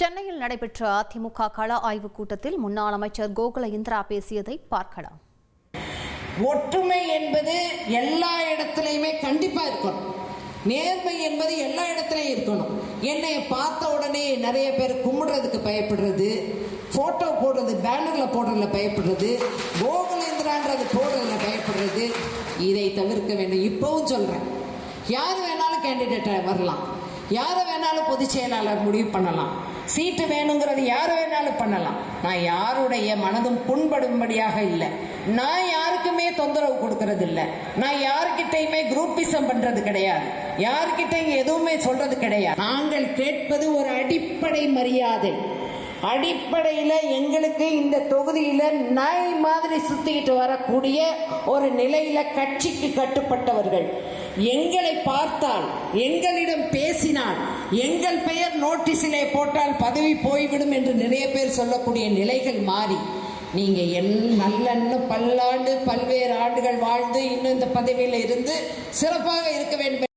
சென்னையில் நடைபெற்ற அதிமுக கள ஆய்வுக் கூட்டத்தில் முன்னாள் அமைச்சர் கோகுல இந்திரா பேசியதை பார்க்கலாம். ஒற்றுமை என்பது எல்லா இடத்துலையுமே கண்டிப்பா இருக்கணும். நேர்மை என்பது எல்லா இடத்துலையும் இருக்கணும். என்னை பார்த்த உடனே நிறைய பேர் கும்பிடுறதுக்கு பயப்படுறது, போட்டோ போடுறது, பேனர்ல போடுறதுல பயப்படுறது, கோகுலேந்திரான்றது போடுறதுல பயப்படுறது, இதை தவிர்க்க வேண்டும். இப்பவும் சொல்றேன், யார் வேணாலும் கேண்டிடேட்டா வரலாம், யாரை வேணாலும் பொதுச் செயலாளர் முடிவு பண்ணலாம், சீட்டு வேணுங்கிறது யார் வேணாலும் பண்ணலாம். நான் யாருடைய மனதும் புண்படும்படியாக இல்லை. நான் யாருக்குமே தொந்தரவு கொடுக்கறது இல்லை. நான் யாருக்கிட்டையுமே குரூப்பிசம் பண்றது கிடையாது. யாருக்கிட்டையும் எதுவுமே சொல்றது கிடையாது. நாங்கள் கேட்பது ஒரு அடிப்படை மரியாதை. அடிப்படையில் எங்களுக்கு இந்த தொகுதியில நாய் மாதிரி சுத்திக்கிட்டு வரக்கூடிய ஒரு நிலையில கட்சிக்கு கட்டுப்பட்டவர்கள் எங்களை பார்த்தால், எங்களிடம் பேசினால், எங்கள் பெயர் நோட்டீஸிலே போட்டால் பதவி போய்விடும் என்று நிறைய பேர் சொல்லக்கூடிய நிலைகள் மாறி, நீங்க நல்ல பல்லாண்டு பல்வேறு ஆண்டுகள் வாழ்ந்து இன்னும் இந்த பதவியில் இருந்து சிறப்பாக இருக்க வேண்டும்.